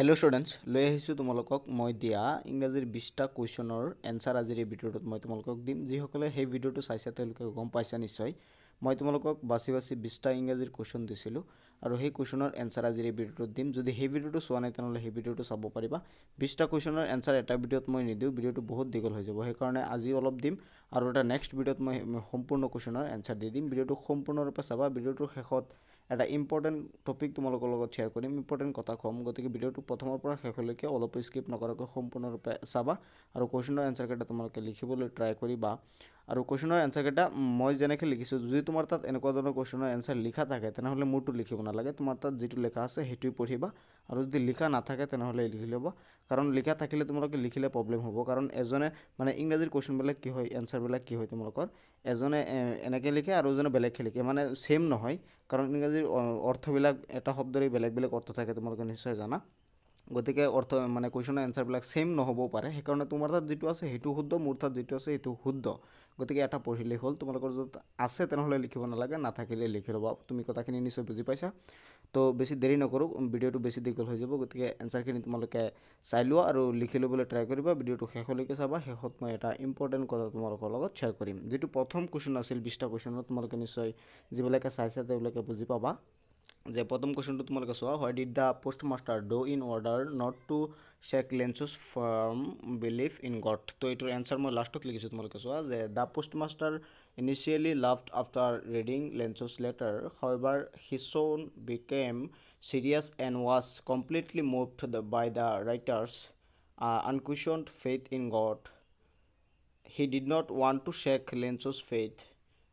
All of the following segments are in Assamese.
Hello students, লৈ আহিছো তোমালোকক মই দিয়া ইংৰাজীৰ 20টা কোৱেশ্চনৰ এনসাৰ আজিৰ এই ভিডিঅ'টোত মই তোমালোকক দিম যিসকলে সেই ভিডিঅ'টো চাইছে তেওঁলোকে গম পাইছা নিশ্চয় মই তোমালোকক বাছি 20টা ইংৰাজীৰ কোৱেশ্চন দিছিলো আৰু সেই কোৱেশ্চনৰ এনসাৰ আজিৰ এই ভিডিঅ'টোত দিম যদি সেই ভিডিঅ'টো চোৱা নাই তেনেহলে সেই ভিডিঅ'টো চাব পাৰিবা 20টা কোৱেশ্চনৰ এনসাৰ এটা ভিডিঅ'ত মই নিদিও ভিডিঅ'টো বহুত দীঘল হৈ যাব সেই কাৰণে আজি অলপ দিম আৰু এটা নেক্সট ভিডিঅ'ত মই সম্পূৰ্ণ কোৱেশ্চনৰ এনসাৰ দি দিম ভিডিঅ'টো সম্পূৰ্ণৰূপে চাবা ভিডিঅ'টোৰ শেষত এটা ইম্পৰ্টেন্ট টপিক তোমালোকৰ লগত শেয়াৰ কৰিম ইম্পৰ্টেন্ট কথা কম গতিকে ভিডিঅ'টো প্ৰথমৰ পৰা শেষলৈকে অলপ স্কিপ নকৰাকৈ সম্পূৰ্ণৰূপে চাবা আৰু কোৱেশ্চনৰ এনসাৰ কেইটা তোমালোকে লিখিবলৈ ট্ৰাই কৰিবা আৰু কোৱেশ্চনৰ এনসাৰ কেইটা মই যেনেকৈ লিখিছো যদি তোমাৰ তাত এনেকুৱা ধৰণৰ কোৱেশ্চনৰ এনসাৰ লিখা থাকে তেনেহলে মোৰটো লিখিব নালাগে তোমাৰ তাত যেটো লেখা আছে হেতুই পঢ়িবা আৰু যদি লিখা নাথাকে তেনেহলে লিখি লবা কাৰণ লিখা থাকিলে তোমালোকে লিখিলে প্ৰবলেম হ'ব কাৰণ এজনে মানে ইংৰাজীৰ কোৱেশ্চন বিলাক কি হয় এনসাৰ বিলাক কি হয় তোমালোকৰ এজনে এনেকৈ লিখে আৰু এজনে বেলেগকৈ লিখে মানে সেম নহয় কাৰণ ইংৰাজীৰ অৰ্থবিলাক এটা শব্দৰে বেলেগ বেলেগ অৰ্থ থাকে তোমালোকে নিশ্চয় জানা গতিকে অৰ্থ মানে কোৱেশ্চনৰ এনসাৰ বিলাক সেম নহব পাৰে সেই কাৰণে তোমাৰ তাত যেটো আছে হেতু শুদ্ধ মোৰ তাত যেটো আছে হেতু শুদ্ধ গতিকে এটা পঢ়িলে হল তোমালোকৰ যত আছে তেনেহলে লিখিব নালাগে নাথাকিলে লিখি লবা তুমি কথাখিনি নিশ্চয় বুজি পাইছা তো বেছি দেৰি নকৰো ভিডিঅ'টো বেছি দীঘল হৈ যাব গতিকে এনসাৰখিনি তোমালোকে চাই লোৱা আৰু লিখি লবলৈ ট্ৰাই কৰিবা ভিডিঅ'টো শেষলৈকে চাবা শেষত মই এটা ইম্পৰ্টেন্ট কথা তোমালোকৰ লগত শেয়াৰ কৰিম যেটো প্ৰথম কোৱেশ্চন আছিল 20টা কোৱেশ্চনত তোমালোকে নিশ্চয় যিবিলাকে চাইছে তেওঁলোকে বুজি পাবা যে প্ৰথম কোৱেশ্চনটো তোমালোকে চোৱা why did the postmaster do in order not to check Lencho's from believe in God তো এটোৰ এনসাৰ মই লাষ্টত লিখিছো তোমালোকে চোৱা যে the postmaster initially laughed after reading Lenzo's letter. However, his tone became serious and was completely moved by the writer's unquestioned faith in God. He did not want to shake Lenzo's faith,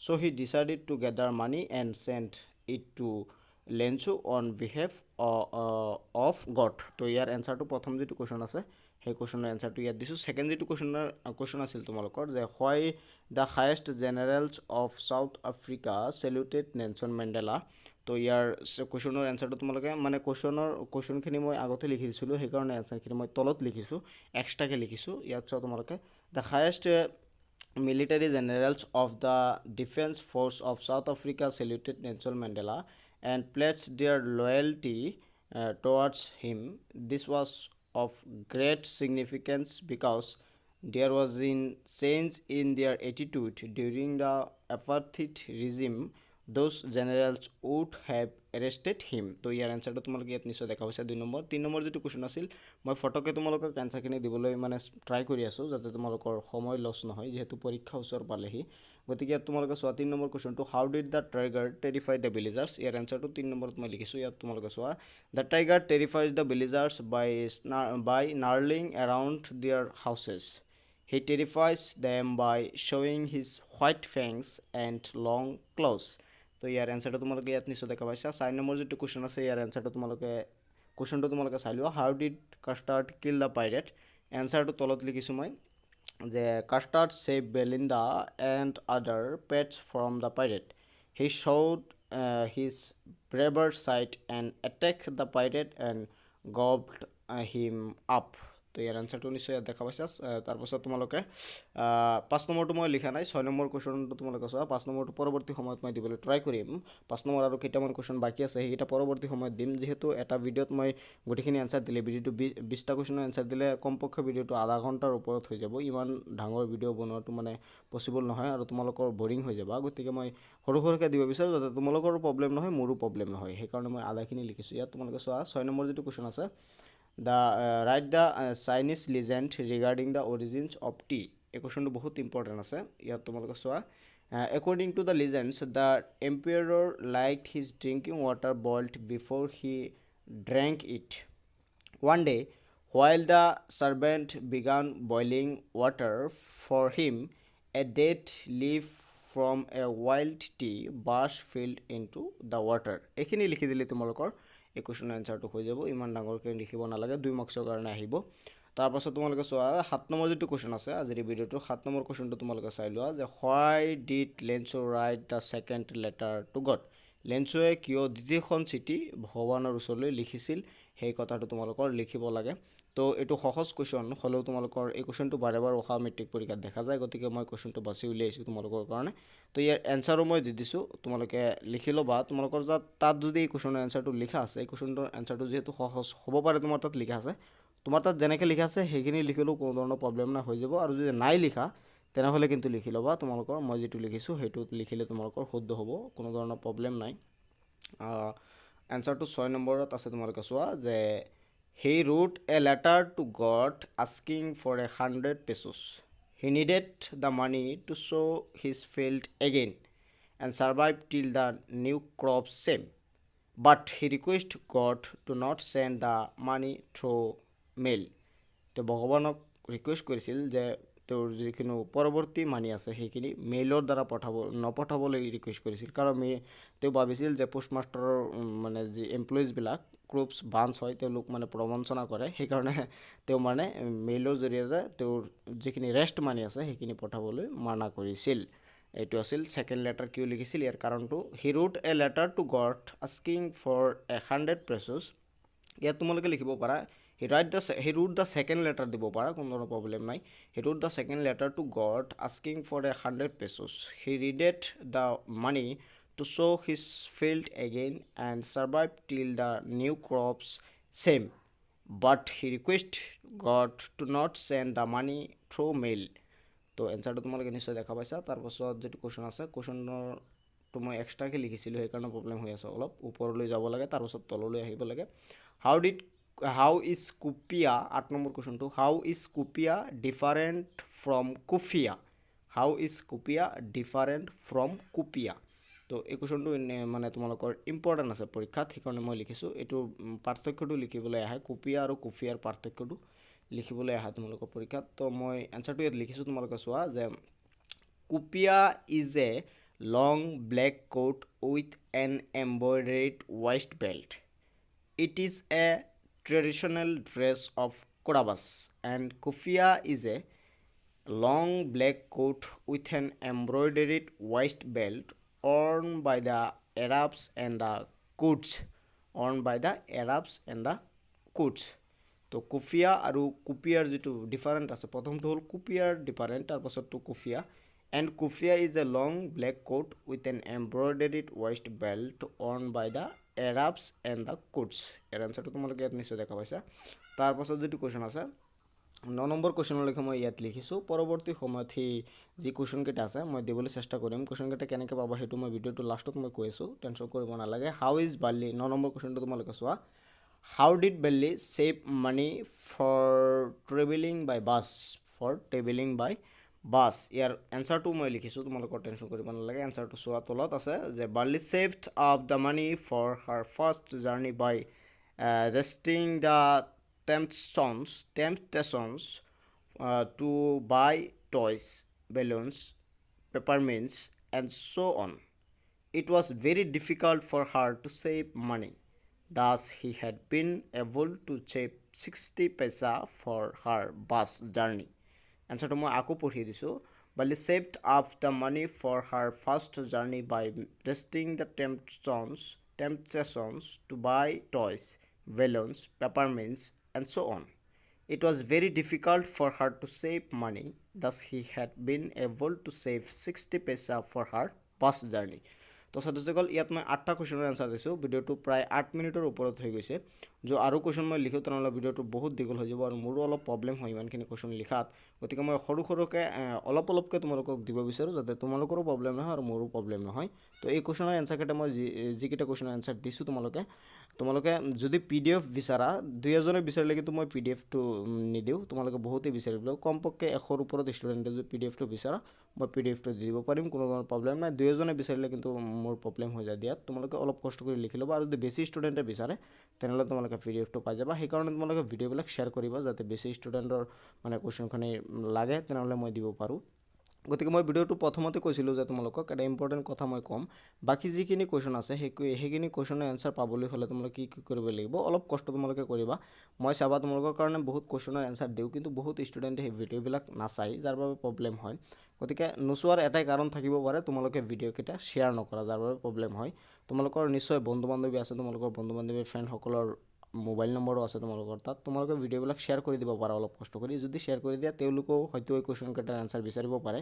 so he decided to gather money and send it to Lenzo on behalf of God. তো ইয়াৰ এনসাৰটো প্ৰথম যেটো কোৱেশ্চন আছে সেই কোৱেশ্চনৰ এনসাৰটো ইয়াত দিছো সেকেন্ড যেটো কোৱেশ্চন আছিল তোমালোকৰ যে why the highest generals of South Africa saluted Nelson Mandela তো ইয়াৰ কোৱেশ্চনৰ এনসাৰটো তোমালোকে মানে কোৱেশ্চনখিনি মই আগতে লিখি দিছিলো সেই কাৰণে এনসাৰখিনি মই তলত লিখিছো এক্সট্ৰাকে লিখিছো ইয়াত চাও তোমালোকে the highest military generals of the defense force of South Africa saluted Nelson Mandela and pledged their loyalty towards him. This was of great significance because there was a change in their attitude during the apartheid regime. Those generals would have arrested him. তো ইয়াৰ এনসাৰটো তোমালোকে ইয়াত নিশ্চয় দেখা পাইছা 2 নম্বৰ 3 নম্বৰ যেটো কোৱেশ্চন আছিল মই ফটোকে তোমালোকক এনসাৰখিনি দিবলৈ মানে ট্ৰাই কৰি আছো যাতে তোমালোকৰ সময় লছ নহয় যেহেতু পৰীক্ষা ওচৰ পালেহি গতিকে ইয়াত তোমালোকে 3 নম্বৰ কোৱেশ্চনটো how did the tiger terrify the villagers ইয়াৰ এনসাৰটো 3 নম্বৰত মই লিখিছো ইয়াত তোমালোকে চোৱা the tiger terrifies the villagers by gnarling around their houses. He terrifies them by showing his white fangs and long claws. তো ইয়াৰ এনসাৰটো তোমালোকে ইয়াত নিশ্চয় দেখা পাইছা 4 নম্বৰ যেটো কোৱেশ্চন আছে ইয়াৰ এনসাৰটো তোমালোকে কোৱেশ্চনটো তোমালোকে চাই লোৱা how did Custard kill the pirate এনসাৰটো তলত লিখিছো মই যে Custard save Belinda and other pets from the pirate. He showed his braver side and attacked the pirate and gobbled him up. তো ইয়াৰ এনসাৰটো নিশ্চয় দেখা পাইছা তাৰ পাছত তোমালোকে 5 নম্বৰটো মই লিখা নাই 6 নম্বৰ কোৱেশ্চনটো তোমালোকে চোৱা 5 নম্বৰটো পৰৱৰ্তী সময়ত মই দিবলৈ ট্ৰাই কৰিম 5 নম্বৰ আৰু কেইটামান কোৱেশ্চন বাকি আছে সেইটা পৰৱৰ্তী সময়ত দিম যেহেতু এটা ভিডিঅ'ত মই গোটেইখিনি এনসাৰ দিলে ভিডিঅ'টো 20টা কোৱেশ্চনৰ এনসাৰ দিলে কমপক্ষে ভিডিঅ'টো আধা ঘণ্টাৰ ওপৰত হৈ যাব ইমান ডাঙৰ ভিডিঅ' বনোৱাটো মানে পসিবল নহয় আৰু তোমালোকৰ বোৰিং হৈ যাব গতিকে মই সৰুকৈ দিব বিচাৰো যাতে তোমালোকৰো প্ৰবলেম নহয় মোৰো প্ৰবলেম নহয় সেই কাৰণে মই আধাখিনি লিখিছো ইয়াত তোমালোকে চোৱা 6 নম্বৰ যেটো কোৱেশ্চন আছে write the Chinese legend regarding the origins of tea এই কোৱেশ্চনটো বহুত ইম্পৰ্টেন্ট আছে ইয়াত তোমালোকে চোৱা according to the legends the emperor liked his drinking water boiled before he drank it. One day while the servant began boiling water for him a dead leaf from a wild tea bush filled into the water. এখিনি লিখি দিলে তোমালোকৰ এই কোৱেশ্চনৰ এনসাৰটো হৈ যাব ইমান ডাঙৰকৈ লিখিব নালাগে 2 মাৰ্কছৰ কাৰণে আহিব তাৰ পাছত তোমালোকে চোৱা 7 নম্বৰ যেটো কোৱেশ্চন আছে আজিৰ ভিডিঅ'টোৰ 7 নম্বৰ কোৱেশ্চনটো তোমালোকে চাই লোৱা যে why did Lenzo write the second letter to God লেন্সোৱে কিয় দ্বিতীয়খন চিঠি ভগৱানৰ ওচৰলৈ লিখিছিল সেই কথাটো তোমালোকৰ লিখিব লাগে তো এইটো সহজ কোৱেশ্যন হলেও তোমালোকৰ এই কোৱেশ্যনটো বাৰে বাৰে অহা মেট্ৰিক পৰীক্ষাত দেখা যায় গতিকে মই কোৱেশ্যনটো বাছি উলিয়াইছো তোমালোকৰ কাৰণে তো ইয়াৰ এনসাৰো মই দি দিছো তোমালোকে লিখি লবা তোমালোকৰ তাত যদি এই কোৱেশ্যনৰ এনসাৰটো লিখা আছে এই কোৱেশ্যনৰ এনসাৰটো যেহেতু সহজ হ'ব পাৰে তোমাৰ তাত লিখা আছে তোমাৰ তাত যেনেকৈ লিখা আছে সেইখিনি লিখিলেও কোনো ধৰণৰ প্ৰব্লেম নাই হৈ যাব আৰু যদি নাই লিখা তেনেহ'লে কিন্তু লিখি ল'বা তোমালোকৰ মই যেটো লিখিছো হেতু লিখিলে তোমালোকৰ শুদ্ধ হ'ব কোনো ধৰণৰ প্ৰব্লেম নাই এনসাৰটো 6 নম্বৰত আছে তোমালোকে চোৱা যে he wrote a letter to God asking for 100 pesos he needed the money to sow his field again and survive till the new crop came but he requested God to not send the money through mail তো ভগৱানক ৰিকুৱেষ্ট কৰিছিল যে তোৰ যিখিনি পৰৱৰ্তী মানি আছে সেইখিনি মেইলৰ দ্বাৰা নপঠাবলৈ ৰিকুৱেষ্ট কৰিছিল কাৰণ তেওঁ ভাবিছিল যে পোষ্ট মাষ্টাৰৰ মানে যি এমপ্লয়িজ বিলাক গ্ৰুপছ বাঞ্চ হয় তেওঁলোক মানে প্ৰবঞ্চনা কৰে সেই কাৰণে তেওঁ মানে মেইলৰ জৰিয়তে তেওঁৰ যিখিনি ৰেষ্ট মানি আছে সেইখিনি পঠাবলৈ মানা কৰিছিল এইটো আছিল সেকেন্ড লেটাৰ কিউ লিখিছিল ইয়াৰ কাৰণটো he wrote a letter to God asking for 100 pesos ইয়াত তোমালোকে লিখিব পাৰা he wrote the second letter দিব পাৰা কোনো প্ৰবলেম নাই he wrote the second letter to God asking for 100 pesos he needed the money to sow his field again and survive till the new crops came but he requested God to not send the money through mail তো এনসাৰটো তোমালোকে নিশ্চয় দেখা পাইছা তাৰ পাছত যেটো কোৱেশ্যন আছে কোৱেশ্যনৰ তো মই এক্সট্ৰাকে লিখিছিলো সেই কাৰণে প্ৰবলেম হৈ আছে অলপ ওপৰলৈ যাব লাগে তাৰ পাছত তললৈ আহিব লাগে how is kupia 8 নম্বৰ কোৱেশ্যনটো how is kupia different from kufia how is kupia different from kupia তো এই কোৱেশ্যনটো মানে তোমালোকৰ ইম্পৰ্টেন্ট আছে পৰীক্ষাত সেইকাৰণে মই লিখিছো এটো পাৰ্থক্যটো লিখিবলৈ আহে কুপিয়া আৰু কুফিয়াৰ পাৰ্থক্যটো লিখিবলৈ আহে তোমালোকৰ পৰীক্ষাত তো মই এনসাৰটো ইয়াত লিখিছো তোমালোকে চোৱা যে কুপিয়া is a long black coat with an embroidered waist belt it is a traditional dress of Korabas and kufia is a long black coat with an embroidered waist belt worn by the Arabs and the Kurds তো কুফিয়া আৰু কুপিয়াৰ যেটো ডিফাৰেন্ট আছে প্ৰথমটো হল কুপিয়াৰ ডিফাৰেন্ট তাৰ পাছতটো কুফিয়া and kufia is a long black coat with an embroidered waist belt worn by the Arabs and the Kurds এর আনসারটো তোমালোকে ইয়াত নিশ্চয় দেখা পাইছা তাৰ পাছত যেটো কোৱেশ্যন আছে 9 নম্বৰ কোৱেশ্যনৰ লেখা মই ইয়াত লিখিছো পৰৱৰ্তী সময়ত যি কোৱেশ্যন কেটা আছে মই দিবলৈ চেষ্টা কৰিম কোৱেশ্যন কেটা কেনেকৈ পাবা হেতু মই ভিডিওটো লাষ্টত মই কৈছো টেনচন কৰিব নালাগে how is Bali 9 নম্বৰ কোৱেশ্যনটো তোমালোকে চোৱা how did Bali save money for traveling by bus ইয়াৰ এনসাৰটো মই লিখিছো তোমালোকৰ টেনচন কৰিব নালাগে এনসাৰটো চোৱা তলত আছে যে Bali saved up the money for her first journey by resting the temptations to buy toys balloons peppermints and so on it was very difficult for her to save money thus he had been able to save 60 paisa for her bus journey এনসারটো মই আকো পঢ়ি দিছো Bali saved up the money for her first journey by resting the temptations to buy toys balloons peppermints and so on it was very difficult for her to save money thus he had been able to save 60 paisa for her bus journey তো সাদুসকল ইয়াত মই 8টা কোৱেশ্যনৰ আনসাৰ দিছো ভিডিওটো প্ৰায় 8 মিনিটৰ ওপৰত হৈ গৈছে যে আৰু কোৱেশ্যন মই লিখো তেনেহলে ভিডিওটো বহুত দীঘল হৈ যাব আৰু মোৰো অলপ প্ৰবলেম হয় ইমানখিনি কোৱেশ্যন লিখাত গতিকে মই সৰুকে অলপকে তোমালোকক দিব বিচাৰো যাতে তোমালোকৰো প্ৰবলেম নহয় আৰু মোৰো প্ৰবলেম নহয় তো এই কোৱেশ্যনৰ আনসাৰ কেটা মই যিকিটা কোৱেশ্যনৰ আনসাৰ দিছো তোমালোকে যদি পিডিএফ বিচাৰা দুই এজনে বিচাৰিলে কিন্তু মই পিডিএফ টো নিদিও তোমালোকে বহুতে বিচাৰিব কমপক্ষে 100 ৰ ওপৰত ষ্টুডেন্টে যদি পিডিএফ টো বিচাৰা মই পিডিএফ টো দিব পাৰিম কোনো প্ৰবলেম নাই দুই এজনে বিচাৰিলে কিন্তু মোৰ প্ৰবলেম হৈ যায় দিয়াত তোমালোকে অলপ কষ্ট কৰি লিখি লবা আৰু যদি বেছি ষ্টুডেন্টে বিচাৰে তেনেহলে তোমালোকে পিডিএফ টো পাই যাবা সেই কাৰণে তোমালোকে ভিডিও বিলাক শেয়াৰ কৰিবা যাতে বেছি ষ্টুডেন্টৰ মানে কোৱেশ্যনখনি লাগে তেনেহলে মই দিব পাৰো গতিকে মই ভিডিওটো প্ৰথমতে কৈছিলো যে তোমালোকক এটা ইম্পৰ্টেন্ট কথা মই কম বাকি যিখিনি কোৱেশ্যন আছে সেইখিনি কোৱেশ্যনৰ আনসাৰ পাবলৈ হলে তোমালোকে কি কৰিব লাগিব অলপ কষ্ট তোমালোকে কৰিবা মই চাবা তোমালোকৰ কাৰণে বহুত কোৱেশ্যনৰ আনসাৰ দিও কিন্তু বহুত ষ্টুডেন্টে এই ভিডিও বিলাক নাচাই যাৰ বাবে প্ৰবলেম হয় গতিকে নুচুৱাৰ এটাই কাৰণ থাকিব পাৰে তোমালোকে ভিডিও কেটা শেয়াৰ নকৰা যাৰ বাবে প্ৰবলেম হয় তোমালোকৰ নিশ্চয় বন্ধু বান্ধৱী আছে তোমালোকৰ বন্ধু বান্ধৱীৰ ফ্ৰেণ্ড সকলৰ মোবাইল নম্বৰো আছে তোমালোকৰ তাত তোমালোকে ভিডিঅ'বিলাক শ্বেয়াৰ কৰি দিব পাৰা অলপ কষ্ট কৰি যদি শ্বেয়াৰ কৰি দিয়া তেওঁলোকেও হয়তো এই কুৱেশ্যন কেইটাৰ আনসাৰ বিচাৰিব পাৰে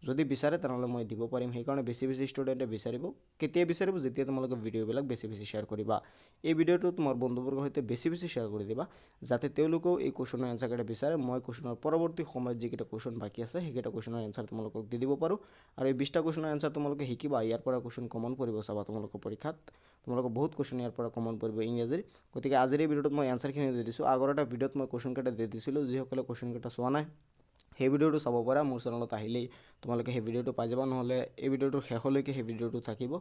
যদি বিচাৰে তেনেহ'লে মই দিব পাৰিম সেইকাৰণে বেছি ষ্টুডেণ্টে বিচাৰিব কেতিয়া বিচাৰিব যেতিয়া তোমালোকে ভিডিঅ'বিলাক বেছি শ্বেয়াৰ কৰিবা এই ভিডিঅ'টো তোমাৰ বন্ধুবৰ্গৰ সৈতে বেছি শ্বেয়াৰ কৰি দিবা যাতে তেওঁলোকেও এই কুৱেশ্যনৰ আনসাৰ কেইটা বিচাৰে মই কুৱেশ্যনৰ পৰৱৰ্তী সময়ত যিকেইটা কুৱেশ্যন বাকী আছে সেইকেইটা কুৱেশ্যনৰ আনসাৰ তোমালোকক দি দিব পাৰোঁ আৰু এই 20টা কুৱেশ্যনৰ আনসাৰ তোমালোকে শিকিবা ইয়াৰ পৰা কুৱেশ্যন কমন পৰিব চাবা তোমালোকৰ পৰীক্ষাত তোমালোকৰ বহুত কুৱেশ্যন ইয়াৰ পৰা কমন পৰিব ইংৰাজীৰ গতিকে আজিৰ এই ভিডিঅ'টোত মই আনসাৰখিনি দি দিছোঁ আগৰ এটা ভিডিঅ'ত মই কুৱেশ্যন কেইটা দি দিছিলোঁ যিসকলে কুৱেশ্যন কেইটা চোৱা নাই সেই ভিডিঅ'টো চাব পাৰা মোৰ চেনেলত আহিলেই তোমালোকে সেই ভিডিঅ'টো পাই যাবা নহ'লে এই ভিডিঅ'টোৰ শেষলৈকে সেই ভিডিঅ'টো থাকিব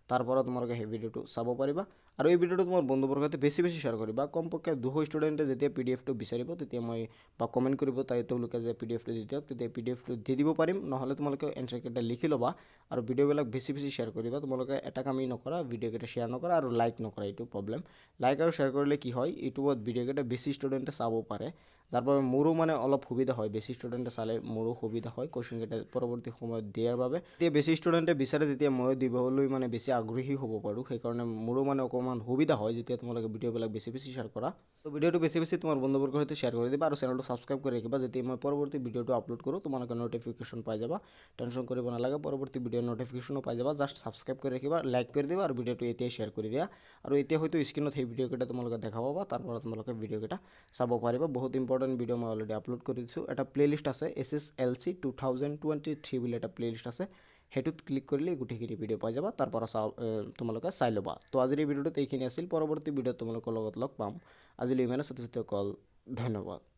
তাৰ পৰা তোমালোকে সেই ভিডিঅ'টো চাব পাৰিবা আৰু এই ভিডিঅ'টো তোমাৰ বন্ধুবৰ্গৰ সৈতে বেছি শ্বেয়াৰ কৰিবা কমপক্ষে 200 ষ্টুডেণ্টে যেতিয়া পিডিএফটো বিচাৰিব তেতিয়া মই বা কমেণ্ট কৰিব তেওঁলোকে যে পিডিএফটো দি দিয়ক তেতিয়া পিডিএফটো দি দিব পাৰিম নহ'লে তোমালোকে এনসাৰ কেইটা লিখি ল'বা আৰু ভিডিঅ'বিলাক বেছি শ্বেয়াৰ কৰিবা তোমালোকে এটা কামেই নকৰা ভিডিঅ' কেইটা শ্বেয়াৰ নকৰা আৰু লাইক নকৰা এইটো প্ৰব্লেম লাইক আৰু শ্বেয়াৰ কৰিলে কি হয় ইউটিউবত ভিডিঅ' কেইটা বেছি ষ্টুডেণ্টে চাব পাৰে যাৰ বাবে মোৰো মানে অলপ সুবিধা হয় বেছি ষ্টুডেণ্টে চালে মোৰো সুবিধা হয় কুৱেশ্যন কেইটা পৰৱৰ্তী সময়ত দিয়াৰ বাবে তেতিয়া বেছি ষ্টুডেণ্টে বিচাৰে তেতিয়া ময়ো দিবলৈ মানে বেছি আগ্ৰহী হ'ব পাৰোঁ সেইকাৰণে মোৰো মানে অকণমান সুবিধা হয় যেতিয়া তোমালোকে ভিডিঅ'বিলাক বেছি শ্বেয়াৰ কৰা তো ভিডিঅ'টো বেছি তোমাৰ বন্ধুবৰ্গৰ সৈতে শ্বেয়াৰ কৰি দিবা আৰু চেনেলটো ছাবস্ক্ৰাইব কৰি ৰাখিবা যেতিয়া মই পৰৱৰ্তী ভিডিঅ'টো আপলোড কৰোঁ তোমালোকে ন'টিফিকেশ্যন পাই যাবা টেনশ্যন কৰিব নালাগে পৰৱৰ্তী ভিডিঅ'ৰ ন'টিফিকেশ্যনো পাই যাবা জাষ্ট ছাবস্ক্ৰাইব কৰি ৰাখিবা লাইক কৰি দিবা আৰু ভিডিঅ'টো এতিয়াই শ্বেয়াৰ কৰি দিয়া আৰু এতিয়া হয়তো স্ক্ৰীনত সেই ভিডিঅ' কেইটা তোমালোকে দেখা পাবা তাৰ পৰা তোমালোকে ভিডিঅ' কেইটা চাব পাৰিবা বহুত ইম্পৰ্টেণ্ট ভিডিঅ' মই অলৰেডি আপলোড কৰি দিছোঁ এটা প্লেলিষ্ট আছে Hslc 2023 বুলি এটা প্লেলিষ্ট আছে সেইটোত ক্লিক কৰিলে গোটেইখিনি ভিডিঅ' পাই যাবা তাৰ পৰা তোমালোকে চাই ল'বা তো আজিৰ এই ভিডিঅ'টোত এইখিনি আছিল পৰৱৰ্তী ভিডিঅ'ত তোমালোকৰ লগত লগ পাম আজিলৈ ইমানে ছাত্ৰ ছাত্ৰীসকল ধন্যবাদ